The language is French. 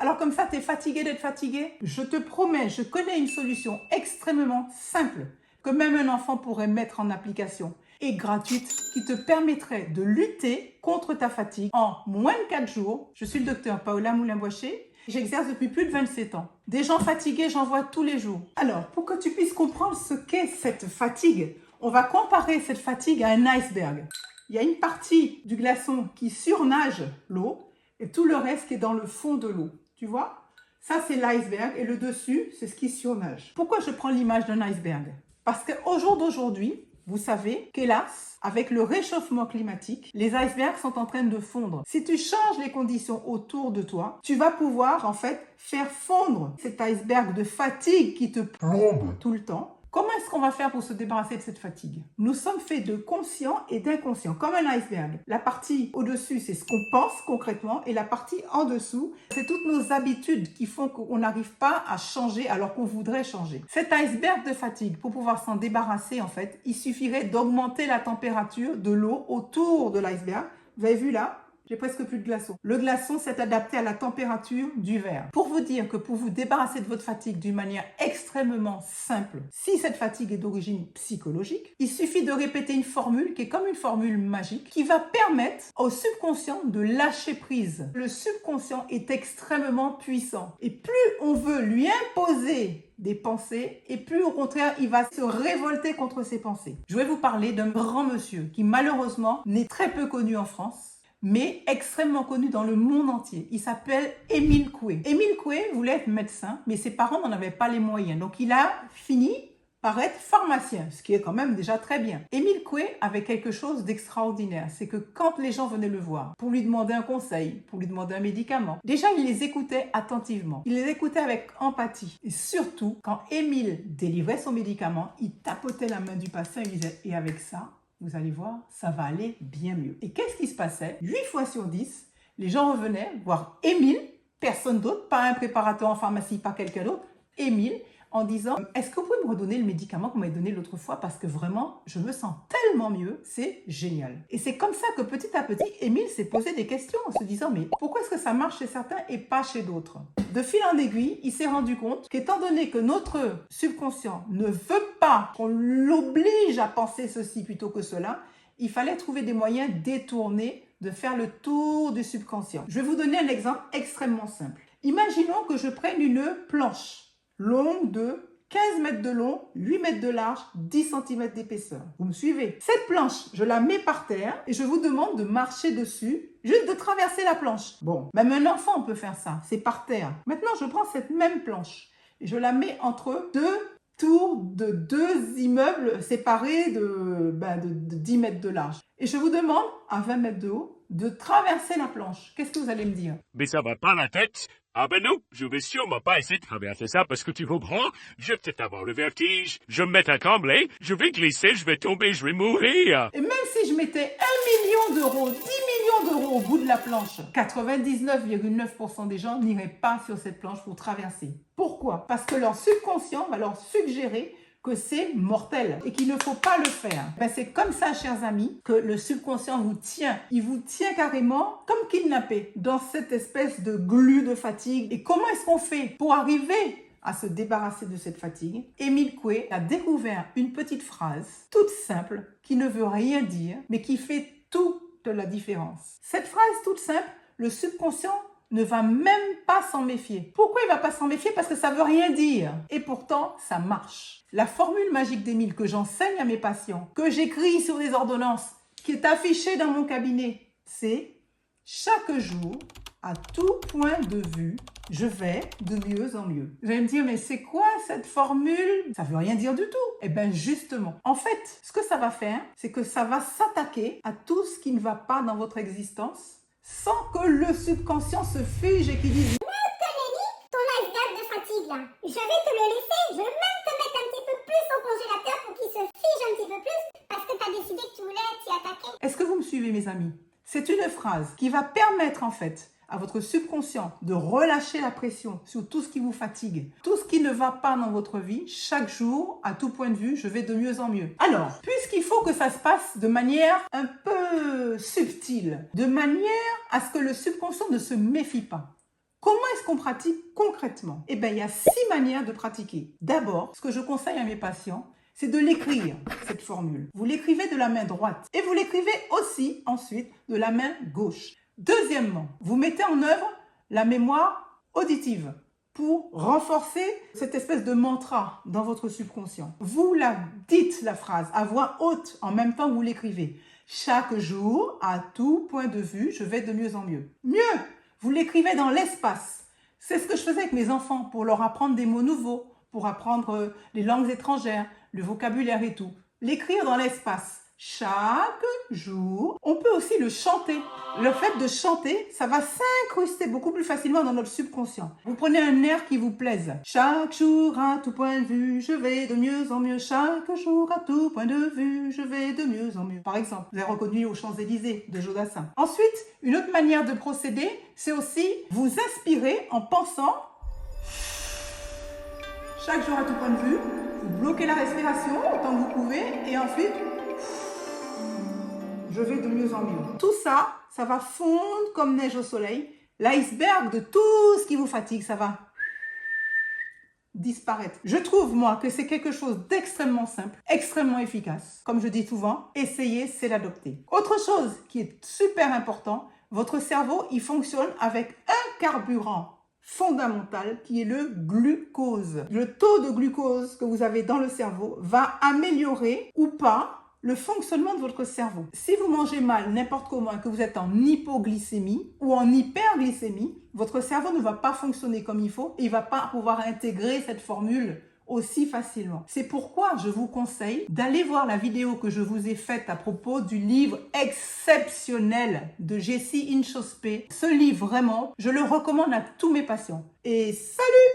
Alors comme ça, tu es fatigué d'être fatigué? Je te promets, je connais une solution extrêmement simple que même un enfant pourrait mettre en application et gratuite qui te permettrait de lutter contre ta fatigue en moins de 4 jours. Je suis le docteur Paola Moulin-Boaché. J'exerce depuis plus de 27 ans. Des gens fatigués, j'en vois tous les jours. Alors, pour que tu puisses comprendre ce qu'est cette fatigue, on va comparer cette fatigue à un iceberg. Il y a une partie du glaçon qui surnage l'eau et tout le reste qui est dans le fond de l'eau. Tu vois? Ça, c'est l'iceberg et le dessus, c'est ce qui surnage. Pourquoi je prends l'image d'un iceberg? Parce qu'au jour d'aujourd'hui, vous savez qu'hélas, avec le réchauffement climatique, les icebergs sont en train de fondre. Si tu changes les conditions autour de toi, tu vas pouvoir en fait faire fondre cet iceberg de fatigue qui te plombe tout le temps. Comment est-ce qu'on va faire pour se débarrasser de cette fatigue? Nous sommes faits de conscients et d'inconscients, comme un iceberg. La partie au-dessus, c'est ce qu'on pense concrètement, et la partie en dessous, c'est toutes nos habitudes qui font qu'on n'arrive pas à changer alors qu'on voudrait changer. Cet iceberg de fatigue, pour pouvoir s'en débarrasser, en fait, il suffirait d'augmenter la température de l'eau autour de l'iceberg. Vous avez vu là? J'ai presque plus de glaçon. Le glaçon s'est adapté à la température du verre. Pour vous dire que pour vous débarrasser de votre fatigue d'une manière extrêmement simple, si cette fatigue est d'origine psychologique, il suffit de répéter une formule qui est comme une formule magique qui va permettre au subconscient de lâcher prise. Le subconscient est extrêmement puissant et plus on veut lui imposer des pensées et plus au contraire il va se révolter contre ses pensées. Je vais vous parler d'un grand monsieur qui malheureusement n'est très peu connu en France, mais extrêmement connu dans le monde entier. Il s'appelle Émile Coué. Émile Coué voulait être médecin, mais ses parents n'en avaient pas les moyens. Donc, il a fini par être pharmacien, ce qui est quand même déjà très bien. Émile Coué avait quelque chose d'extraordinaire. C'est que quand les gens venaient le voir pour lui demander un conseil, pour lui demander un médicament, déjà, il les écoutait attentivement. Il les écoutait avec empathie. Et surtout, quand Émile délivrait son médicament, il tapotait la main du patient et il disait « Et avec ça ?» vous allez voir, ça va aller bien mieux. Et qu'est-ce qui se passait? 8 fois sur 10, les gens revenaient voir Émile, personne d'autre, pas un préparateur en pharmacie, pas quelqu'un d'autre, Émile, en disant « Est-ce que vous pouvez me redonner le médicament que vous m'avez donné l'autre fois parce que vraiment, je me sens tellement mieux, c'est génial. » Et c'est comme ça que petit à petit, Émile s'est posé des questions en se disant « Mais pourquoi est-ce que ça marche chez certains et pas chez d'autres ?» De fil en aiguille, il s'est rendu compte qu'étant donné que notre subconscient ne veut pas qu'on l'oblige à penser ceci plutôt que cela, il fallait trouver des moyens détournés de faire le tour du subconscient. Je vais vous donner un exemple extrêmement simple. Imaginons que je prenne une planche longue de 15 mètres de long, 8 mètres de large, 10 cm d'épaisseur. Vous me suivez? Cette planche, je la mets par terre et je vous demande de marcher dessus, juste de traverser la planche. Bon, même un enfant peut faire ça, c'est par terre. Maintenant, je prends cette même planche et je la mets entre deux tours de deux immeubles séparés de 10 mètres de large. Et je vous demande, à 20 mètres de haut, de traverser la planche. Qu'est-ce que vous allez me dire? Mais ça va pas la tête. Ah ben non, je vais sûrement pas essayer de traverser ça parce que tu comprends, je vais peut-être avoir le vertige, je vais me mettre à trembler, je vais glisser, je vais tomber, je vais mourir. Et même si je mettais 1 million d'euros, 10 millions d'euros au bout de la planche, 99,9% des gens n'iraient pas sur cette planche pour traverser. Pourquoi? Parce que leur subconscient va leur suggérer que c'est mortel et qu'il ne faut pas le faire. Ben c'est comme ça, chers amis, que le subconscient vous tient. Il vous tient carrément comme kidnappé dans cette espèce de glu de fatigue. Et comment est-ce qu'on fait pour arriver à se débarrasser de cette fatigue? Émile Coué a découvert une petite phrase toute simple qui ne veut rien dire, mais qui fait toute la différence. Cette phrase toute simple, le subconscient ne va même pas s'en méfier. Pourquoi il ne va pas s'en méfier? Parce que ça ne veut rien dire. Et pourtant, ça marche. La formule magique d'Émile que j'enseigne à mes patients, que j'écris sur des ordonnances, qui est affichée dans mon cabinet, c'est chaque jour, à tout point de vue, je vais de mieux en mieux. Vous allez me dire, mais c'est quoi cette formule? Ça ne veut rien dire du tout. Eh bien, justement. En fait, ce que ça va faire, c'est que ça va s'attaquer à tout ce qui ne va pas dans votre existence sans que le subconscient se fige et qu'il dise ton iceberg de fatigue là, je vais te le laisser, je vais même te mettre un petit peu plus au congélateur pour qu'il se fige un petit peu plus parce que tu as décidé que tu voulais t'y attaquer. Est-ce que vous me suivez, mes amis? C'est une phrase qui va permettre en fait à votre subconscient de relâcher la pression sur tout ce qui vous fatigue, tout ce qui ne va pas dans votre vie. Chaque jour, à tout point de vue, je vais de mieux en mieux. Alors, puisqu'il faut que ça se passe de manière un peu subtile, de manière à ce que le subconscient ne se méfie pas, Comment est-ce qu'on pratique concrètement? Eh bien, il y a 6 manières de pratiquer. D'abord, ce que je conseille à mes patients, c'est de l'écrire, cette formule. Vous l'écrivez de la main droite et vous l'écrivez aussi ensuite de la main gauche. Deuxièmement, vous mettez en œuvre la mémoire auditive pour renforcer cette espèce de mantra dans votre subconscient. Vous la dites, la phrase, à voix haute en même temps que vous l'écrivez. Chaque jour, à tout point de vue, je vais de mieux en mieux. Mieux, vous l'écrivez dans l'espace. C'est ce que je faisais avec mes enfants pour leur apprendre des mots nouveaux, pour apprendre les langues étrangères, le vocabulaire et tout. L'écrire dans l'espace. Chaque jour, on peut aussi le chanter. Le fait de chanter, ça va s'incruster beaucoup plus facilement dans notre subconscient. Vous prenez un air qui vous plaise. Chaque jour, à tout point de vue, je vais de mieux en mieux. Chaque jour, à tout point de vue, je vais de mieux en mieux. Par exemple, vous avez reconnu aux Champs-Élysées de Jodassin. Ensuite, une autre manière de procéder, c'est aussi vous inspirer en pensant. Chaque jour, à tout point de vue, vous bloquez la respiration autant que vous pouvez et ensuite, je vais de mieux en mieux. Tout ça, ça va fondre comme neige au soleil. L'iceberg de tout ce qui vous fatigue, ça va disparaître. Je trouve, moi, que c'est quelque chose d'extrêmement simple, extrêmement efficace. Comme je dis souvent, essayez, c'est l'adopter. Autre chose qui est super important, votre cerveau, il fonctionne avec un carburant fondamental qui est le glucose. Le taux de glucose que vous avez dans le cerveau va améliorer ou pas le fonctionnement de votre cerveau. Si vous mangez mal n'importe comment et que vous êtes en hypoglycémie ou en hyperglycémie, votre cerveau ne va pas fonctionner comme il faut et il ne va pas pouvoir intégrer cette formule aussi facilement. C'est pourquoi je vous conseille d'aller voir la vidéo que je vous ai faite à propos du livre exceptionnel de Jessie Inchauspé. Ce livre, vraiment, je le recommande à tous mes patients. Et salut!